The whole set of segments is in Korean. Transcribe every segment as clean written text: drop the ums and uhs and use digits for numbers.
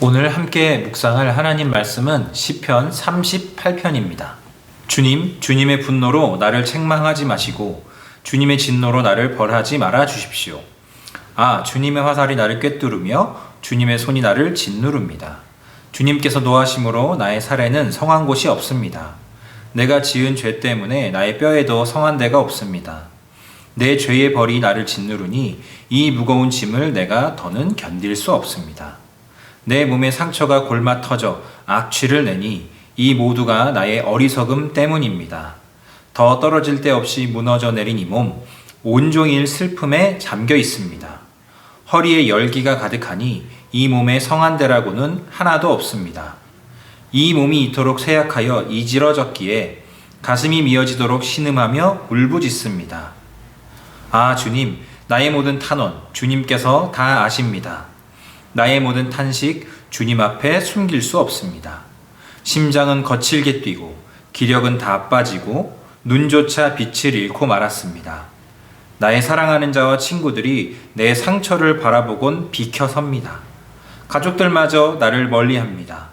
오늘 함께 묵상할 하나님 말씀은 시편 38편입니다. 주님, 주님의 분노로 나를 책망하지 마시고 주님의 진노로 나를 벌하지 말아 주십시오. 주님의 화살이 나를 꿰뚫으며 주님의 손이 나를 짓누릅니다. 주님께서 노하심으로 나의 살에는 성한 곳이 없습니다. 내가 지은 죄 때문에 나의 뼈에도 성한 데가 없습니다. 내 죄의 벌이 나를 짓누르니 이 무거운 짐을 내가 더는 견딜 수 없습니다. 내 몸에 상처가 골마 터져 악취를 내니 이 모두가 나의 어리석음 때문입니다. 더 떨어질 데 없이 무너져 내린 이 몸, 온종일 슬픔에 잠겨 있습니다. 허리에 열기가 가득하니 이 몸에 성한 데라고는 하나도 없습니다. 이 몸이 이토록 쇠약하여 이지러졌기에 가슴이 미어지도록 신음하며 울부짖습니다. 주님, 나의 모든 탄원 주님께서 다 아십니다. 나의 모든 탄식 주님 앞에 숨길 수 없습니다. 심장은 거칠게 뛰고 기력은 다 빠지고 눈조차 빛을 잃고 말았습니다. 나의 사랑하는 자와 친구들이 내 상처를 바라보곤 비켜섭니다. 가족들마저 나를 멀리합니다.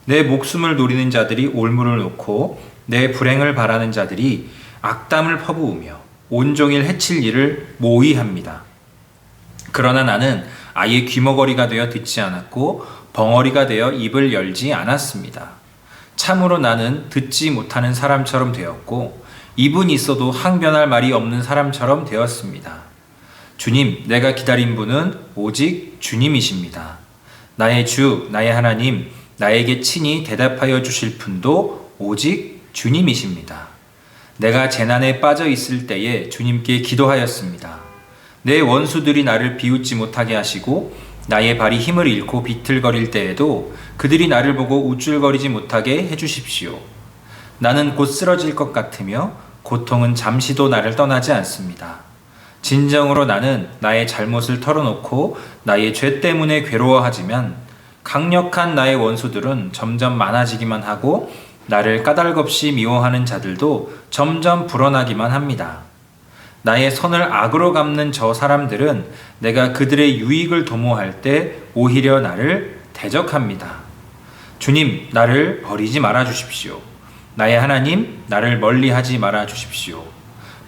내 목숨을 노리는 자들이 올무를 놓고 내 불행을 바라는 자들이 악담을 퍼부으며 온종일 해칠 일을 모의합니다. 그러나 나는 아예 귀머거리가 되어 듣지 않았고 벙어리가 되어 입을 열지 않았습니다. 참으로 나는 듣지 못하는 사람처럼 되었고 입은 있어도 항변할 말이 없는 사람처럼 되었습니다. 주님, 내가 기다린 분은 오직 주님이십니다. 나의 주, 나의 하나님, 나에게 친히 대답하여 주실 분도 오직 주님이십니다. 내가 재난에 빠져 있을 때에 주님께 기도하였습니다. 내 원수들이 나를 비웃지 못하게 하시고 나의 발이 힘을 잃고 비틀거릴 때에도 그들이 나를 보고 우쭐거리지 못하게 해주십시오. 나는 곧 쓰러질 것 같으며 고통은 잠시도 나를 떠나지 않습니다. 진정으로 나는 나의 잘못을 털어놓고 나의 죄 때문에 괴로워하지만 강력한 나의 원수들은 점점 많아지기만 하고 나를 까닭없이 미워하는 자들도 점점 불어나기만 합니다. 나의 선을 악으로 갚는 저 사람들은 내가 그들의 유익을 도모할 때 오히려 나를 대적합니다. 주님, 나를 버리지 말아 주십시오. 나의 하나님, 나를 멀리하지 말아 주십시오.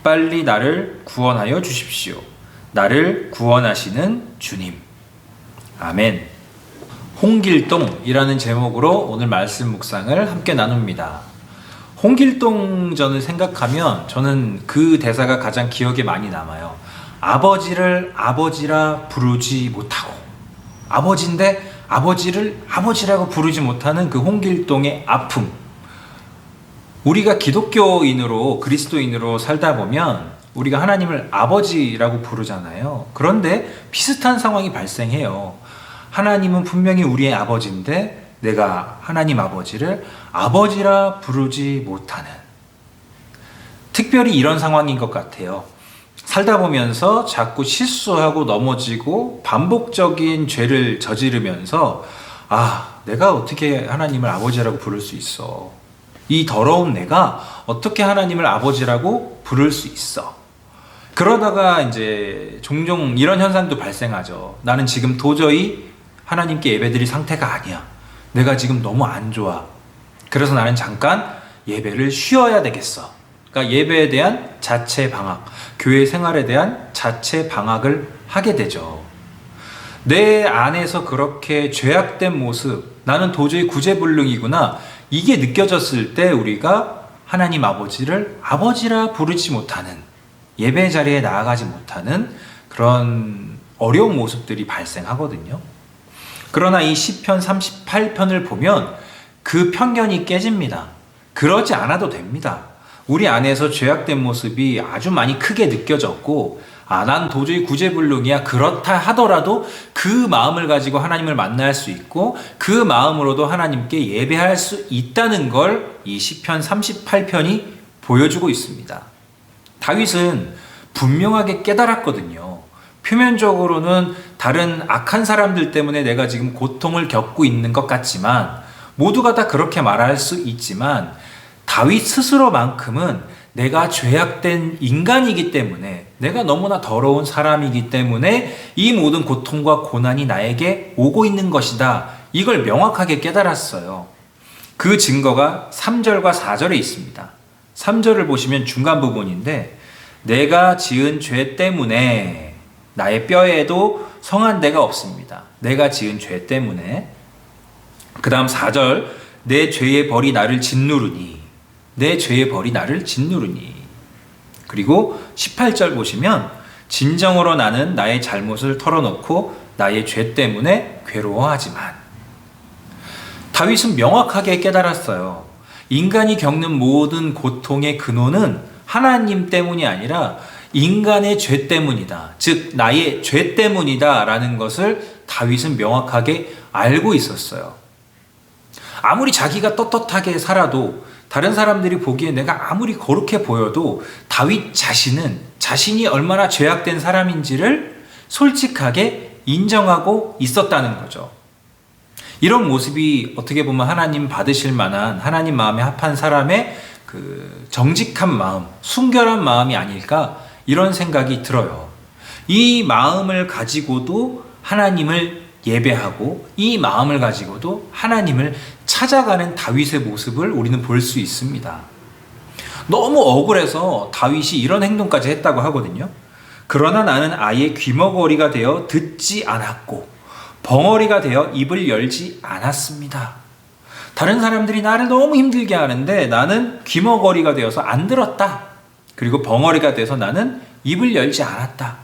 빨리 나를 구원하여 주십시오. 나를 구원하시는 주님. 아멘. 홍길동이라는 제목으로 오늘 말씀 묵상을 함께 나눕니다. 홍길동전을 생각하면 저는 그 대사가 가장 기억에 많이 남아요. 아버지를 아버지라 부르지 못하고, 아버지인데 아버지를 아버지라고 부르지 못하는 그 홍길동의 아픔. 우리가 기독교인으로, 그리스도인으로 살다 보면 우리가 하나님을 아버지라고 부르잖아요. 그런데 비슷한 상황이 발생해요. 하나님은 분명히 우리의 아버지인데 내가 하나님 아버지를 아버지라 부르지 못하는, 특별히 이런 상황인 것 같아요. 살다 보면서 자꾸 실수하고 넘어지고 반복적인 죄를 저지르면서 내가 어떻게 하나님을 아버지라고 부를 수 있어? 이 더러운 내가 어떻게 하나님을 아버지라고 부를 수 있어? 그러다가 이제 종종 이런 현상도 발생하죠. 나는 지금 도저히 하나님께 예배드릴 상태가 아니야. 내가 지금 너무 안 좋아. 그래서 나는 잠깐 예배를 쉬어야 되겠어. 그러니까 예배에 대한 자체 방학, 교회 생활에 대한 자체 방학을 하게 되죠. 내 안에서 그렇게 죄악된 모습, 나는 도저히 구제불능이구나, 이게 느껴졌을 때 우리가 하나님 아버지를 아버지라 부르지 못하는, 예배 자리에 나아가지 못하는 그런 어려운 모습들이 발생하거든요. 그러나 이 시편 38편을 보면 그 편견이 깨집니다. 그러지 않아도 됩니다. 우리 안에서 죄악된 모습이 아주 많이 크게 느껴졌고, 난 도저히 구제불능이야, 그렇다 하더라도 그 마음을 가지고 하나님을 만날 수 있고 그 마음으로도 하나님께 예배할 수 있다는 걸 이 시편 38편이 보여주고 있습니다. 다윗은 분명하게 깨달았거든요. 표면적으로는 다른 악한 사람들 때문에 내가 지금 고통을 겪고 있는 것 같지만, 모두가 다 그렇게 말할 수 있지만 다윗 스스로만큼은 내가 죄악된 인간이기 때문에, 내가 너무나 더러운 사람이기 때문에 이 모든 고통과 고난이 나에게 오고 있는 것이다, 이걸 명확하게 깨달았어요. 그 증거가 3절과 4절에 있습니다. 3절을 보시면 중간 부분인데 내가 지은 죄 때문에 나의 뼈에도 성한 데가 없습니다. 내가 지은 죄 때문에. 그 다음 4절 내 죄의 벌이 나를 짓누르니 내 죄의 벌이 나를 짓누르니. 그리고 18절 보시면 진정으로 나는 나의 잘못을 털어놓고 나의 죄 때문에 괴로워하지만. 다윗은 명확하게 깨달았어요. 인간이 겪는 모든 고통의 근원은 하나님 때문이 아니라 인간의 죄 때문이다. 즉 나의 죄 때문이다 라는 것을 다윗은 명확하게 알고 있었어요. 아무리 자기가 떳떳하게 살아도 다른 사람들이 보기에 내가 아무리 거룩해 보여도 다윗 자신은 자신이 얼마나 죄악된 사람인지를 솔직하게 인정하고 있었다는 거죠. 이런 모습이 어떻게 보면 하나님 받으실 만한 하나님 마음에 합한 사람의 그 정직한 마음, 순결한 마음이 아닐까 이런 생각이 들어요. 이 마음을 가지고도 하나님을 예배하고 이 마음을 가지고도 하나님을 찾아가는 다윗의 모습을 우리는 볼 수 있습니다. 너무 억울해서 다윗이 이런 행동까지 했다고 하거든요. 그러나 나는 아예 귀머거리가 되어 듣지 않았고 벙어리가 되어 입을 열지 않았습니다. 다른 사람들이 나를 너무 힘들게 하는데 나는 귀머거리가 되어서 안 들었다. 그리고 벙어리가 돼서 나는 입을 열지 않았다.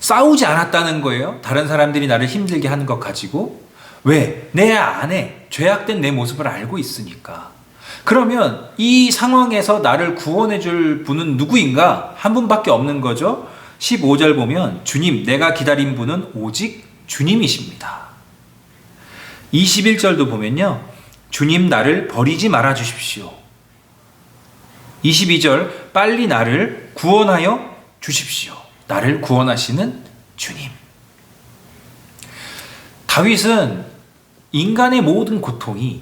싸우지 않았다는 거예요. 다른 사람들이 나를 힘들게 하는 것 가지고. 왜? 내 안에 죄악된 내 모습을 알고 있으니까. 그러면 이 상황에서 나를 구원해 줄 분은 누구인가? 한 분밖에 없는 거죠. 15절 보면 주님, 내가 기다린 분은 오직 주님이십니다. 21절도 보면요. 주님, 나를 버리지 말아 주십시오. 22절 빨리 나를 구원하여 주십시오. 나를 구원하시는 주님. 다윗은 인간의 모든 고통이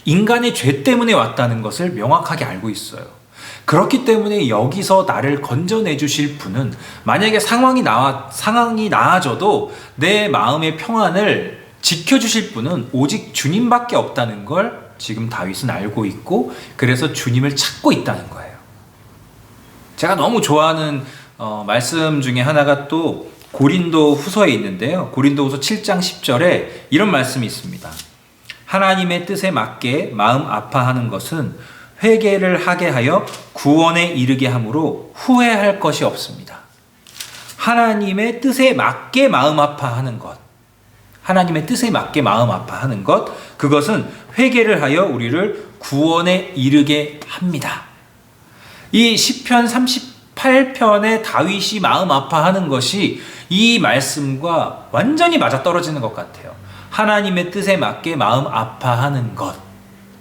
인간의 죄 때문에 왔다는 것을 명확하게 알고 있어요. 그렇기 때문에 여기서 나를 건져내 주실 분은 만약에 상황이 나아져도 내 마음의 평안을 지켜주실 분은 오직 주님밖에 없다는 걸 지금 다윗은 알고 있고 그래서 주님을 찾고 있다는 거예요. 제가 너무 좋아하는 말씀 중에 하나가 또 고린도 후서에 있는데요. 고린도 후서 7장 10절에 이런 말씀이 있습니다. 하나님의 뜻에 맞게 마음 아파하는 것은 회개를 하게 하여 구원에 이르게 함으로 후회할 것이 없습니다. 하나님의 뜻에 맞게 마음 아파하는 것. 하나님의 뜻에 맞게 마음 아파하는 것. 그것은 회개를 하여 우리를 구원에 이르게 합니다. 이 시편 38편의 다윗이 마음 아파하는 것이 이 말씀과 완전히 맞아떨어지는 것 같아요. 하나님의 뜻에 맞게 마음 아파하는 것.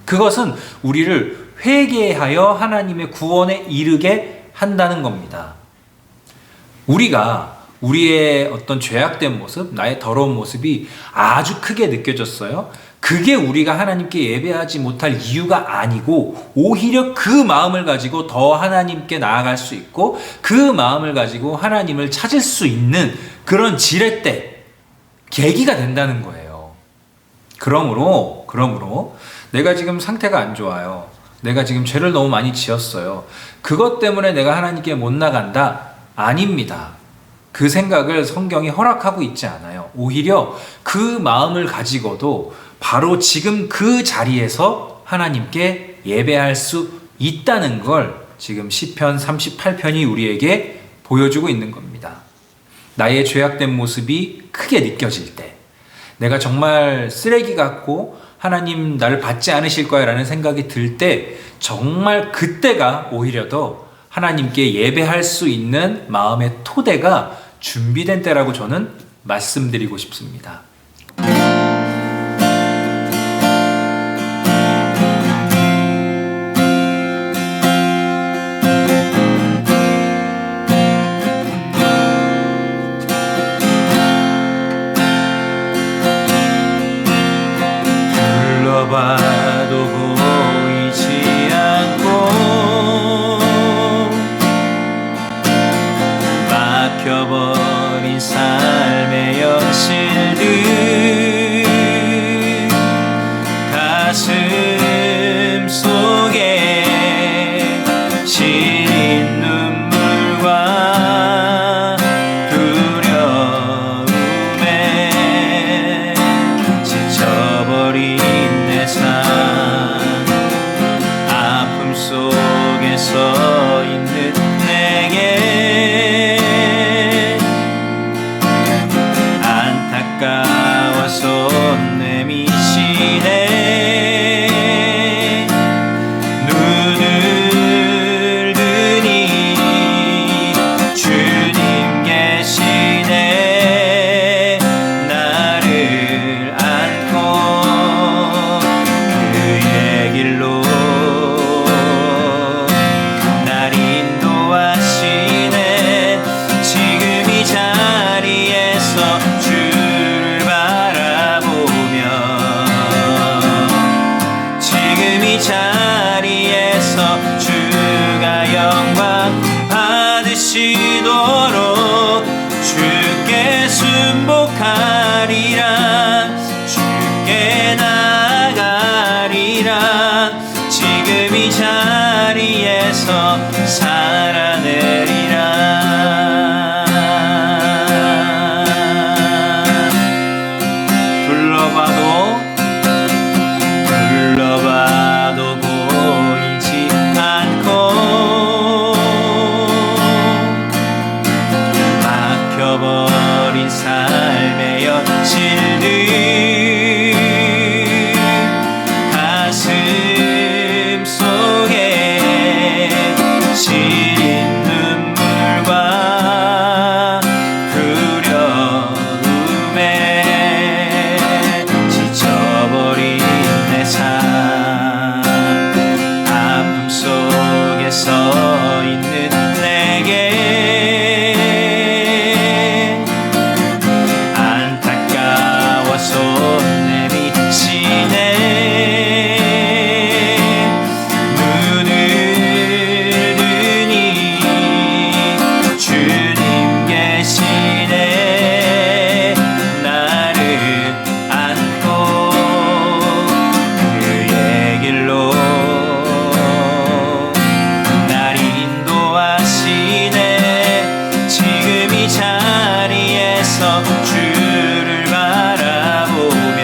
그것은 우리를 회개하여 하나님의 구원에 이르게 한다는 겁니다. 우리가 우리의 어떤 죄악된 모습, 나의 더러운 모습이 아주 크게 느껴졌어요. 그게 우리가 하나님께 예배하지 못할 이유가 아니고 오히려 그 마음을 가지고 더 하나님께 나아갈 수 있고 그 마음을 가지고 하나님을 찾을 수 있는 그런 지렛대, 계기가 된다는 거예요. 그러므로 내가 지금 상태가 안 좋아요. 내가 지금 죄를 너무 많이 지었어요. 그것 때문에 내가 하나님께 못 나간다? 아닙니다. 그 생각을 성경이 허락하고 있지 않아요. 오히려 그 마음을 가지고도 바로 지금 그 자리에서 하나님께 예배할 수 있다는 걸 지금 시편 38편이 우리에게 보여주고 있는 겁니다. 나의 죄악된 모습이 크게 느껴질 때, 내가 정말 쓰레기 같고 하나님 나를 받지 않으실 거야 라는 생각이 들 때, 정말 그때가 오히려 더 하나님께 예배할 수 있는 마음의 토대가 준비된 때라고 저는 말씀드리고 싶습니다. 둘러봐도 보이지 않고 막혀버린 삶의 현실들 자리에서 살아내리라. 둘러봐도 보이지 않고 막혀버린 삶의 여실들 가슴 속에 시린 눈물과 두려움에 지쳐버린 내 삶 아픔 속에 서 있는 내게 안타까워 손 내미시네. 눈을 드니 주님 계시네. 나를 안고 그의 길로 날 인도하시네. 지금 이 자리에서 주를 바라보며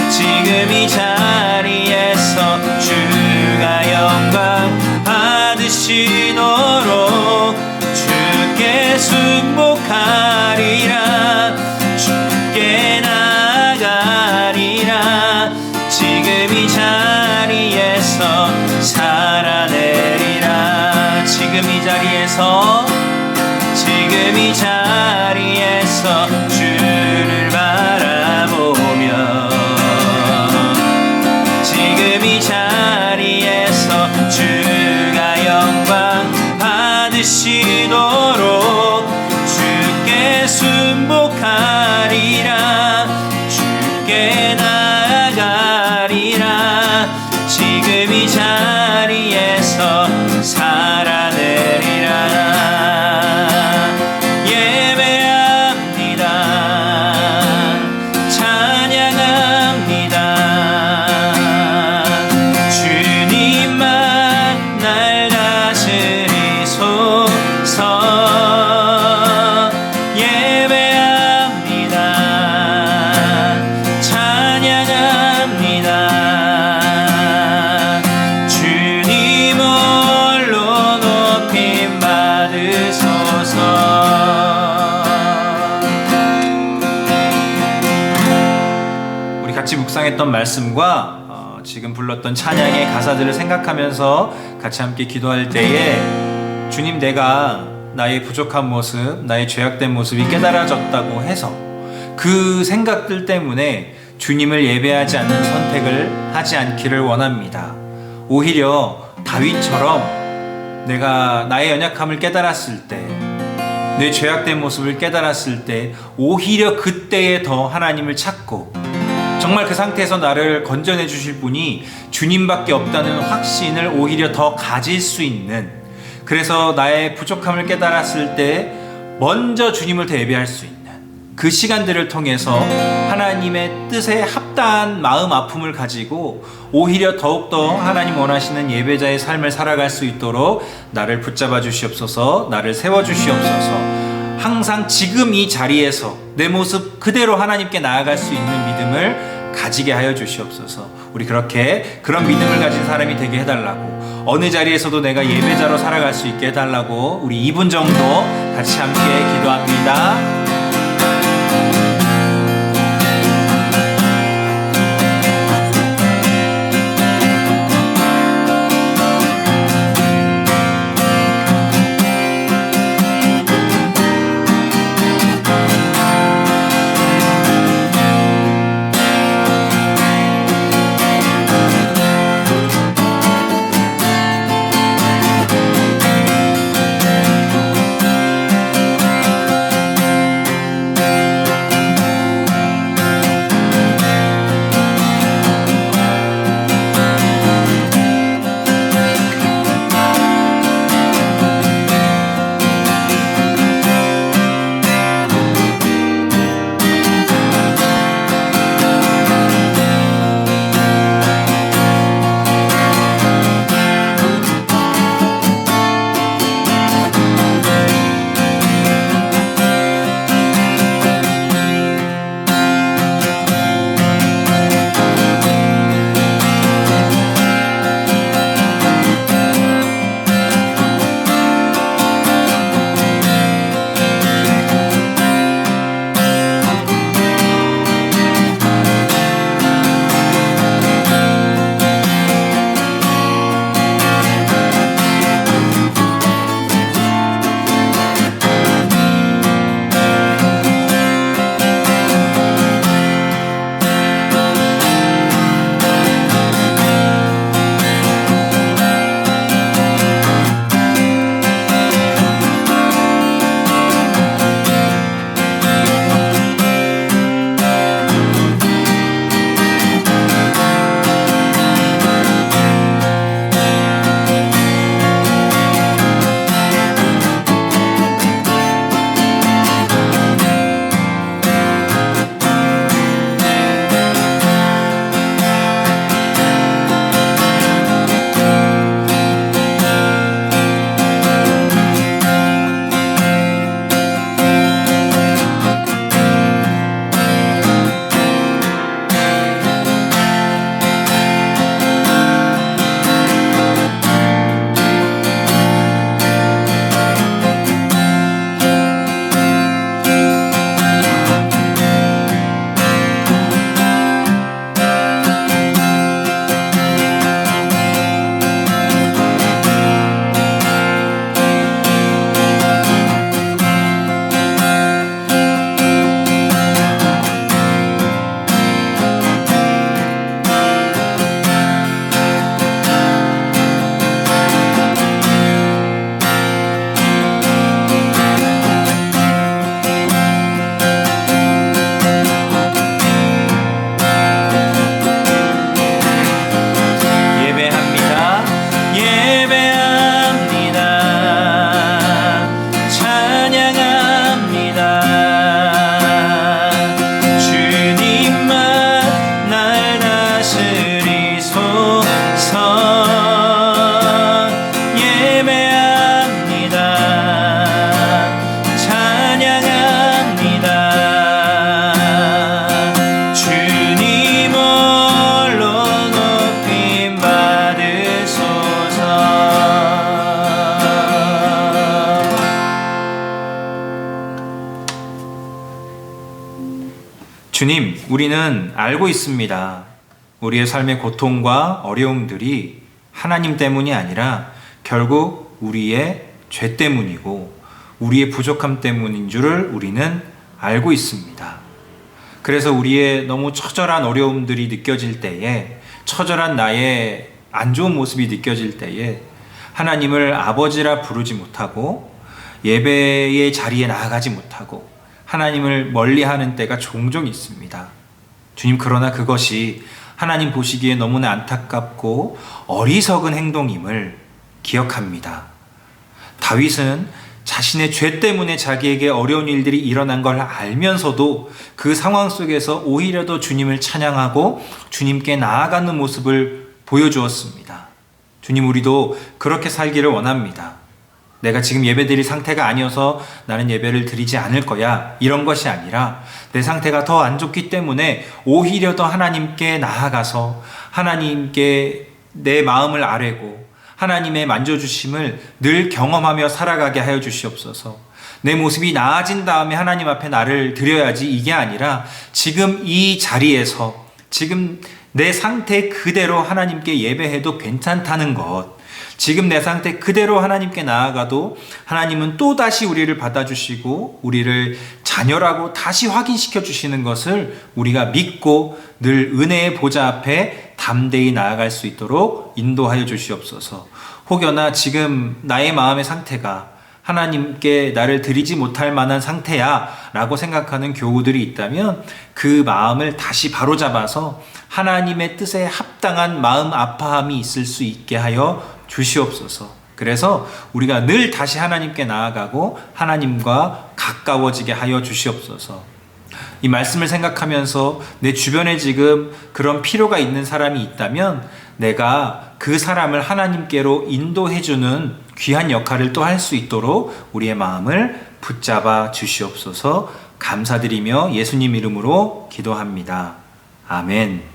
지금 이 자리에서 주가 영광 받으시도록 주께 순복하리라. 주께 나가리라. 지금 이 자리에서 살아내리라. 지금 이 자리에서 지금 이 자리에서 주를 바라보며 지금 이 자리에서 주가 영광 받으시도록 주께 순복하리라. 주께 나아가리라. 지금 이 자리에서 살아내리라. 예배합니다. 찬양합니다. 주님만 날 다스리소서. 예배합니다. 찬양합니다. 주님 홀로 높임 받으소서. 우리 같이 묵상했던 말씀과 지금 불렀던 찬양의 가사들을 생각하면서 같이 함께 기도할 때에 주님, 내가 나의 부족한 모습, 나의 죄악된 모습이 깨달아졌다고 해서 그 생각들 때문에 주님을 예배하지 않는 선택을 하지 않기를 원합니다. 오히려 다윗처럼 내가 나의 연약함을 깨달았을 때, 내 죄악된 모습을 깨달았을 때 오히려 그때에 더 하나님을 찾고 정말 그 상태에서 나를 건져내 주실 분이 주님밖에 없다는 확신을 오히려 더 가질 수 있는, 그래서 나의 부족함을 깨달았을 때 먼저 주님을 더 예배할 수 있는 그 시간들을 통해서 하나님의 뜻에 합당한 마음 아픔을 가지고 오히려 더욱더 하나님 원하시는 예배자의 삶을 살아갈 수 있도록 나를 붙잡아 주시옵소서. 나를 세워 주시옵소서. 항상 지금 이 자리에서 내 모습 그대로 하나님께 나아갈 수 있는 믿음을 가지게 하여 주시옵소서. 우리 그렇게 그런 믿음을 가진 사람이 되게 해달라고, 어느 자리에서도 내가 예배자로 살아갈 수 있게 해달라고 우리 2분 정도 같이 함께 기도합니다. 주님, 우리는 알고 있습니다. 우리의 삶의 고통과 어려움들이 하나님 때문이 아니라 결국 우리의 죄 때문이고 우리의 부족함 때문인 줄을 우리는 알고 있습니다. 그래서 우리의 너무 처절한 어려움들이 느껴질 때에, 처절한 나의 안 좋은 모습이 느껴질 때에 하나님을 아버지라 부르지 못하고 예배의 자리에 나아가지 못하고 하나님을 멀리하는 때가 종종 있습니다. 주님, 그러나 그것이 하나님 보시기에 너무나 안타깝고 어리석은 행동임을 기억합니다. 다윗은 자신의 죄 때문에 자기에게 어려운 일들이 일어난 걸 알면서도 그 상황 속에서 오히려 더 주님을 찬양하고 주님께 나아가는 모습을 보여주었습니다. 주님, 우리도 그렇게 살기를 원합니다. 내가 지금 예배드릴 상태가 아니어서 나는 예배를 드리지 않을 거야, 이런 것이 아니라 내 상태가 더 안 좋기 때문에 오히려 더 하나님께 나아가서 하나님께 내 마음을 아뢰고 하나님의 만져주심을 늘 경험하며 살아가게 하여 주시옵소서. 내 모습이 나아진 다음에 하나님 앞에 나를 드려야지, 이게 아니라 지금 이 자리에서 지금 내 상태 그대로 하나님께 예배해도 괜찮다는 것, 지금 내 상태 그대로 하나님께 나아가도 하나님은 또다시 우리를 받아주시고 우리를 자녀라고 다시 확인시켜 주시는 것을 우리가 믿고 늘 은혜의 보좌 앞에 담대히 나아갈 수 있도록 인도하여 주시옵소서. 혹여나 지금 나의 마음의 상태가 하나님께 나를 드리지 못할 만한 상태야 라고 생각하는 교우들이 있다면 그 마음을 다시 바로잡아서 하나님의 뜻에 합당한 마음 아파함이 있을 수 있게 하여 주시옵소서. 그래서 우리가 늘 다시 하나님께 나아가고 하나님과 가까워지게 하여 주시옵소서. 이 말씀을 생각하면서 내 주변에 지금 그런 필요가 있는 사람이 있다면 내가 그 사람을 하나님께로 인도해주는 귀한 역할을 또 할 수 있도록 우리의 마음을 붙잡아 주시옵소서. 감사드리며 예수님 이름으로 기도합니다. 아멘.